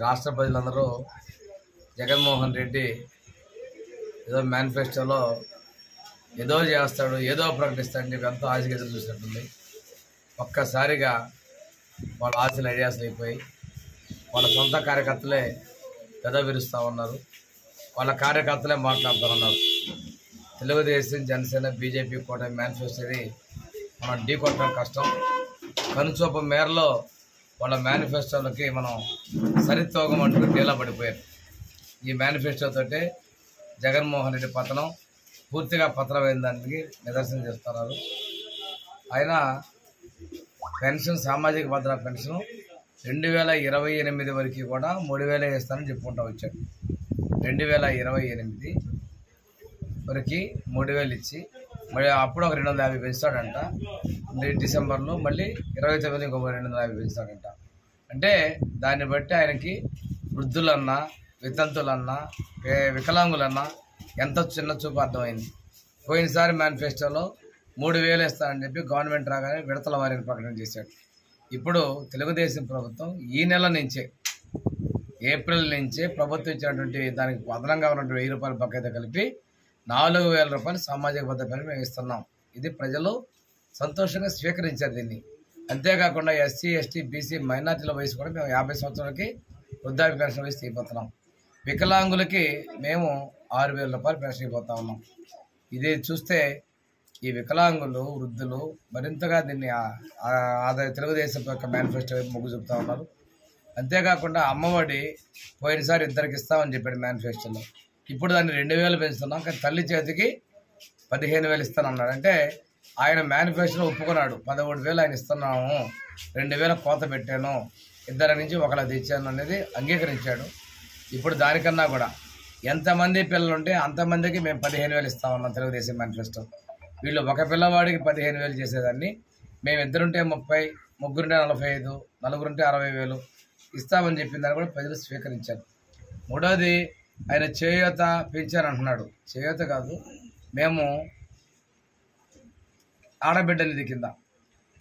రాష్ట్ర ప్రజలందరూ జగన్మోహన్ రెడ్డి ఏదో మేనిఫెస్టోలో ఏదో చేస్తాడు, ఏదో ప్రకటిస్తాడని చెప్పి ఎంతో ఆశగా ఎదురు చూసినట్టుంది. ఒక్కసారిగా వాళ్ళ ఆశలు ఐడియాస్ అయిపోయి వాళ్ళ సొంత కార్యకర్తలే విరుస్తూ ఉన్నారు. వాళ్ళ కార్యకర్తలే మాట్లాడుతూ ఉన్నారు. తెలుగుదేశం, జనసేన, బీజేపీ కూడా మేనిఫెస్టోని మనం ఢీ కొట్టడం కష్టం. కనుచూపు మేరలో వాళ్ళ మేనిఫెస్టోలకి మనం సరితూగమంటూ డీలా పడిపోయారు. ఈ మేనిఫెస్టోతోటే జగన్మోహన్ రెడ్డి పతనం పూర్తిగా పతనమైన దానికి నిదర్శనం చేస్తున్నారు. ఆయన పెన్షన్, సామాజిక భద్రత పెన్షన్ 2028 వరకు కూడా 3000 ఇస్తానని చెప్పుకుంటూ వచ్చాడు. 2028 వరకు 3000 ఇచ్చి మళ్ళీ అప్పుడు ఒక 250 పెంచుతాడంట. డిసెంబర్లో మళ్ళీ 29 ఇంకో 250 పెంచుతాడంట. అంటే దాన్ని బట్టి ఆయనకి వృద్ధులన్నా, వితంతులన్నా, వికలాంగులన్నా ఎంత చిన్న చూపు అర్థమైంది. పోయినసారి మేనిఫెస్టోలో 3000 ఇస్తానని చెప్పి గవర్నమెంట్ రాగానే విడతల వారిని ప్రకటన చేశాడు. ఇప్పుడు తెలుగుదేశం ప్రభుత్వం ఈ నెల నుంచే, ఏప్రిల్ నుంచే ప్రభుత్వం ఇచ్చినటువంటి దానికి అదనంగా ఉన్నటువంటి 1000 రూపాయల బకాయితో కలిపి 4000 రూపాయలు సామాజిక భద్రత మేము ఇస్తున్నాం. ఇది ప్రజలు సంతోషంగా స్వీకరించారు దీన్ని. అంతేకాకుండా ఎస్సీ, ఎస్టీ, బీసీ, మైనార్టీల వయసు కూడా మేము 50 సంవత్సరాలకి వృద్ధాప్య పెన్షన్ వయసు తీయబోతున్నాం. వికలాంగులకి మేము 6000 రూపాయలు పెన్షన్ ఇవ్వబోతా ఉన్నాం. ఇది చూస్తే ఈ వికలాంగులు, వృద్ధులు మరింతగా దీన్ని తెలుగుదేశం యొక్క మేనిఫెస్టో వైపు మొగ్గు చూపుతా ఉన్నారు. అంతేకాకుండా అమ్మఒడి పోయినసారి 2 ఇస్తామని చెప్పాడు మేనిఫెస్టోలో. ఇప్పుడు దాన్ని 2000 పెంచుతున్నాం. కానీ తల్లి చేతికి 15000 ఇస్తానన్నాడు. అంటే ఆయన మేనిఫెస్టోలో ఒప్పుకున్నాడు. 11000 ఆయన ఇస్తున్నాము, 2000 కోత పెట్టాను, 2 నుంచి 1 తెచ్చాను అనేది అంగీకరించాడు. ఇప్పుడు దానికన్నా కూడా ఎంతమంది పిల్లలు ఉంటే అంతమందికి మేము 15000 ఇస్తామన్నాం తెలుగుదేశం మేనిఫెస్టో. వీళ్ళు ఒక పిల్లవాడికి 15000 చేసేదాన్ని మేము 2 ఉంటే 30, 3 ఉంటే 45, 4 ఉంటే 60,000 ఇస్తామని చెప్పిన దాన్ని కూడా ప్రజలు స్వీకరించారు. మూడోది, ఆయన చేయూత పెంచారంటున్నాడు. చేయూత కాదు, మేము ఆడబిడ్డ నిధి కింద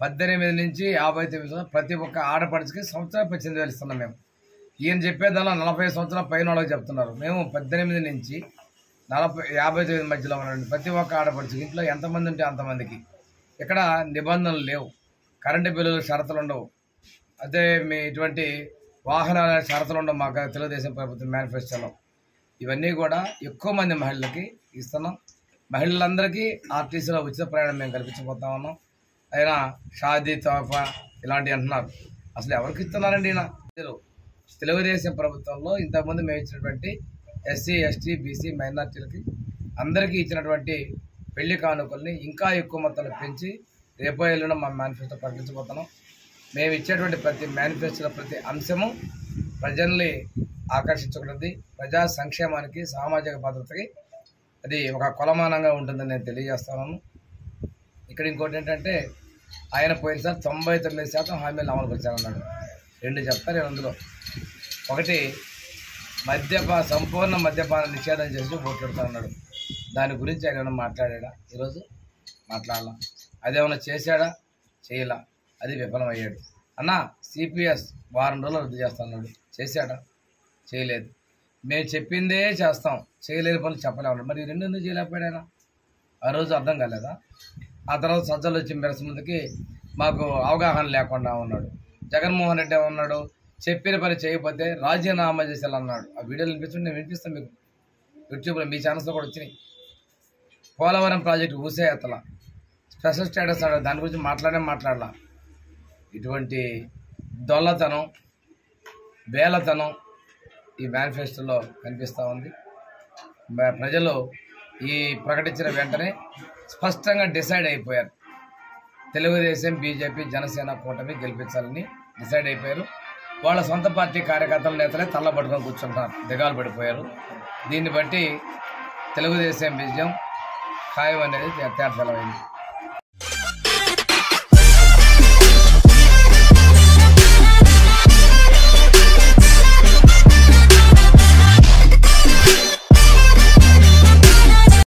18 నుంచి 59 ప్రతి ఒక్క ఆడపడిచికి సంవత్సరం 18,000 ఇస్తున్నాం. మేము ఈయన చెప్పేదానిలో 40 సంవత్సరాల పైన వాళ్ళకి చెప్తున్నారు. మేము 18 నుంచి 59 మధ్యలో ఉన్నాడు. ప్రతి ఒక్క ఆడపడిచికి ఇంట్లో ఎంతమంది ఉంటే అంతమందికి. ఇక్కడ నిబంధనలు లేవు, కరెంటు బిల్లులు షరతులు ఉండవు, అదే మీ ఇటువంటి వాహనాల షరతులు ఉండవు మాకు తెలుగుదేశం ప్రభుత్వం మేనిఫెస్టోలో. ఇవన్నీ కూడా ఎక్కువ మంది మహిళలకి ఇస్తున్నాం. మహిళలందరికీ ఆర్టీసీలో ఉచిత ప్రయాణం మేము కల్పించబోతా ఉన్నాం. అయినా షాదీ తోఫా ఇలాంటివి అంటున్నారు. అసలు ఎవరికి ఇస్తున్నారండి? ఈయన తెలుగుదేశం ప్రభుత్వంలో ఇంతకుముందు మేము ఇచ్చినటువంటి ఎస్సీ, ఎస్టీ, బీసీ, మైనార్టీలకి అందరికీ ఇచ్చినటువంటి పెళ్లి కానుకల్ని ఇంకా ఎక్కువ మొత్తాలు పెంచి రేపో ఎల్లుండో మా మేనిఫెస్టో ప్రకటించబోతున్నాం. మేము ఇచ్చేటువంటి ప్రతి మేనిఫెస్టోలో ప్రతి అంశము ప్రజల్ని ఆకర్షించుకున్నది, ప్రజా సంక్షేమానికి, సామాజిక భద్రతకి అది ఒక కొలమానంగా ఉంటుందని నేను తెలియజేస్తున్నాను. ఇక్కడ ఇంకోటి ఏంటంటే, ఆయన పోయినసారి 99% హామీలు అమలు పరిచారన్నాడు. 2 చెప్తారు అందులో. ఒకటి, సంపూర్ణ మద్యపాన నిషేధం చేసి ఓట్లాడుతూ ఉన్నాడు. దాని గురించి ఆయన ఏమైనా మాట్లాడా? ఈరోజు మాట్లాడాల. అదేమన్నా చేశాడా? చేయలా. అది విఫలమయ్యాడు. అన్న సిపిఎస్ వారం రోజులు రద్దు చేస్తున్నాడు. చేశాడా? చేయలేదు. మేము చెప్పిందే చేస్తాం, చేయలేని పనులు చెప్పలేమన్నాడు. మరి 2 ఎందుకు చేయలేకపోయాడు? ఆ రోజు అర్థం కాలేదా? ఆ తర్వాత సజ్జలు వచ్చి మెరస ముందుకి మాకు అవగాహన లేకుండా ఉన్నాడు. జగన్మోహన్ రెడ్డి ఏమన్నాడు? చెప్పిన పని చేయకపోతే రాజీనామా చేసేయాలన్నాడు. ఆ వీడియోలు వినిపిస్తుంటే నేను వినిపిస్తాను మీకు. యూట్యూబ్లో మీ ఛానల్స్లో కూడా వచ్చినాయి. పోలవరం ప్రాజెక్టు ఊసేతల స్పెషల్ స్టేటస్ అన్నాడు. దాని గురించి మాట్లాడలా. ఇటువంటి దొల్లతనం, బేలతనం ఈ మేనిఫెస్టోలో కనిపిస్తూ ఉంది. ప్రజలు ఈ ప్రకటించిన వెంటనే స్పష్టంగా డిసైడ్ అయిపోయారు. తెలుగుదేశం, బీజేపీ, జనసేన కూటమి గెలిపించాలని డిసైడ్ అయిపోయారు. వాళ్ళ సొంత పార్టీ కార్యకర్తల నేతలే తల్లబట్టుకొని కూర్చుంటారు, దిగాలు పడిపోయారు. దీన్ని బట్టి తెలుగుదేశం విజయం ఖాయం అనేది తేటతెల్లమైంది.